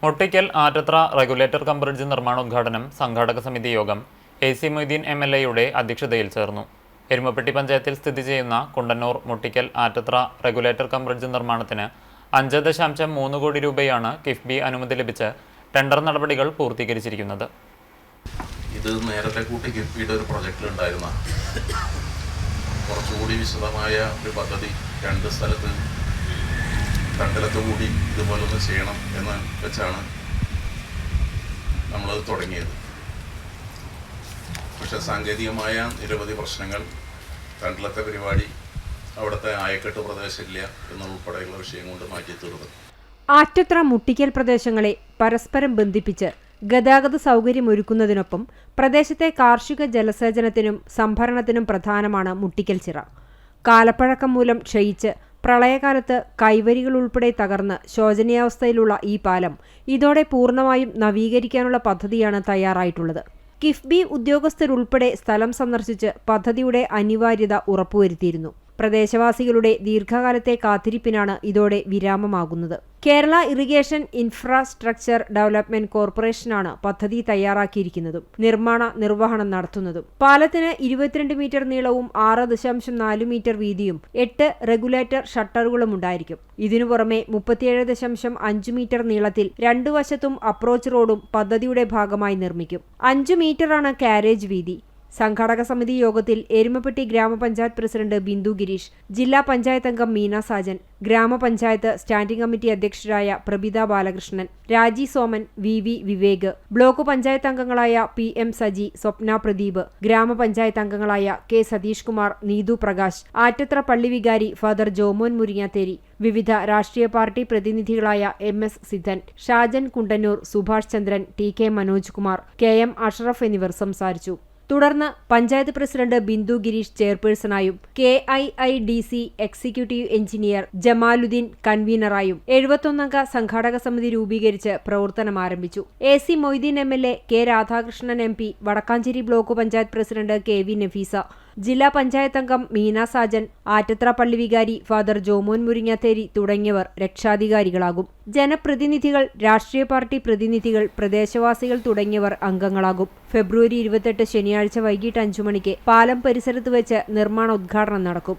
മുട്ടിക്കൽ Attathara regulator cum bridge നിർമ്മാണോദ്ഘാടനം സംഘാടക സമിതി യോഗം AC മൊയ്തീൻ MLA അധ്യക്ഷതയിൽ ചേർന്നു. എരുമപ്പെട്ടി പഞ്ചായത്തിൽ സ്ഥിതി ചെയ്യുന്ന കുണ്ടന്നൂർ മുട്ടിക്കൽ ആറ്റത്ര റെഗുലേറ്റർ കം ബ്രിഡ്ജ് നിർമ്മാണത്തിന് 5.3 കോടി രൂപയാണ് കിഫ്ബി അനുമതി ലഭിച്ച് ടെൻഡർ നടപടികൾ പൂർത്തീകരിച്ചിരിക്കുന്നത്. ഇത് നേരത്തെ കൂട്ടി കിഫ്ബിയുടെ ഒരു പ്രൊജക്റ്റിൽ ഉണ്ടായിരുന്ന കുറച്ചുകൂടി വിശദമായ ഒരു പദ്ധതി രണ്ട് സ്ഥലത്ത് കൂടി ഇതുപോലൊന്ന് ചെയ്യണം എന്ന് വെച്ചാണ് നമ്മളത് തുടങ്ങിയത്. പക്ഷെ സാങ്കേതികമായ നിരവധി പ്രശ്നങ്ങൾ രണ്ടിലത്തെ പരിപാടി അവിടുത്തെ ആയക്കെട്ട് പ്രദേശമില്ല എന്നുൾപ്പെടെയുള്ള വിഷയം കൊണ്ട് മാറ്റി തീർന്നു. ആറ്റത്ര മുട്ടിക്കൽ പ്രദേശങ്ങളെ പരസ്പരം ബന്ധിപ്പിച്ച് ഗതാഗത സൗകര്യമൊരുക്കുന്നതിനൊപ്പം പ്രദേശത്തെ കാർഷിക ജലസേചനത്തിനും സംഭരണത്തിനും പ്രധാനമാണ് മുട്ടിക്കൽ ചിറ. കാലപ്പഴക്കം മൂലം ക്ഷയിച്ച് പ്രളയകാലത്ത് കൈവരികൾ ഉൾപ്പെടെ തകർന്ന് ശോചനീയാവസ്ഥയിലുള്ള ഈ പാലം ഇതോടെ പൂർണ്ണമായും നവീകരിക്കാനുള്ള പദ്ധതിയാണ് തയ്യാറായിട്ടുള്ളത്. കിഫ്ബി ഉദ്യോഗസ്ഥരുൾപ്പെടെ സ്ഥലം സന്ദർശിച്ച് പദ്ധതിയുടെ അനിവാര്യത ഉറപ്പുവരുത്തിയിരുന്നു. പ്രദേശവാസികളുടെ ദീർഘകാലത്തെ കാത്തിരിപ്പിനാണ് ഇതോടെ വിരാമമാകുന്നത്. കേരള ഇറിഗേഷൻ ഇൻഫ്രാസ്ട്രക്ചർ ഡെവലപ്മെന്റ് കോർപ്പറേഷനാണ് പദ്ധതി തയ്യാറാക്കിയിരിക്കുന്നതും നിർവഹണം നടത്തുന്നതും. പാലത്തിന് 22 മീറ്റർ നീളവും 6.4 മീറ്റർ വീതിയും 8 റെഗുലേറ്റർ ഷട്ടറുകളും ഉണ്ടായിരിക്കും. ഇതിനു പുറമെ 37.5 മീറ്റർ നീളത്തിൽ 2 വശത്തും അപ്രോച്ച് റോഡും പദ്ധതിയുടെ ഭാഗമായി നിർമ്മിക്കും. 5 മീറ്ററാണ് കാരേജ് വീതി. സംഘാടക സമിതി യോഗത്തിൽ എരുമപ്പെട്ടി ഗ്രാമപഞ്ചായത്ത് പ്രസിഡന്റ് ബിന്ദു ഗിരീഷ്, ജില്ലാ പഞ്ചായത്ത് അംഗം മീന സാജൻ, ഗ്രാമപഞ്ചായത്ത് സ്റ്റാൻഡിംഗ് കമ്മിറ്റി അധ്യക്ഷരായ പ്രഭിത ബാലകൃഷ്ണൻ, രാജി സോമൻ, VV വിവേക്, ബ്ലോക്ക് പഞ്ചായത്ത് അംഗങ്ങളായ PM സജി, സ്വപ്ന പ്രദീപ്, ഗ്രാമപഞ്ചായത്ത് അംഗങ്ങളായ K സതീഷ് കുമാർ, നീതു പ്രകാശ്, ആറ്റത്ര പള്ളി വികാരി ഫാദർ ജോമോൻ മുരിങ്ങാത്തേരി, വിവിധ രാഷ്ട്രീയ പാർട്ടി പ്രതിനിധികളായ MS Siddhan, Shajan Kundannoor, Subhash Chandran, TK Manoj Kumar, KM Ashraf എന്നിവർ സംസാരിച്ചു. തുടർന്ന് പഞ്ചായത്ത് പ്രസിഡന്റ് ബിന്ദു ഗിരീഷ് ചെയർപേഴ്സണായും KIIDC എക്സിക്യൂട്ടീവ് എഞ്ചിനീയർ ജമാലുദ്ദീൻ കൺവീനറായും 71 അംഗ സംഘാടക സമിതി രൂപീകരിച്ച് പ്രവർത്തനം ആരംഭിച്ചു. AC Moideen MLA, K Radhakrishnan MP, Wadakkanchery block panchayat president KV Nafeesa, ജില്ലാ പഞ്ചായത്ത് അംഗം മീന സാജൻ, ആറ്റത്ര പള്ളി വികാരി ഫാദർ ജോമോൻ മുരിങ്ങാത്തേരി തുടങ്ങിയവർ രക്ഷാധികാരികളാകും. ജനപ്രതിനിധികൾ, രാഷ്ട്രീയ പാർട്ടി പ്രതിനിധികൾ, പ്രദേശവാസികൾ തുടങ്ങിയവർ അംഗങ്ങളാകും. ഫെബ്രുവരി 28 ശനിയാഴ്ച വൈകിട്ട് 5 മണിക്ക് പാലം പരിസരത്ത് വെച്ച് നിർമ്മാണോദ്ഘാടനം നടക്കും.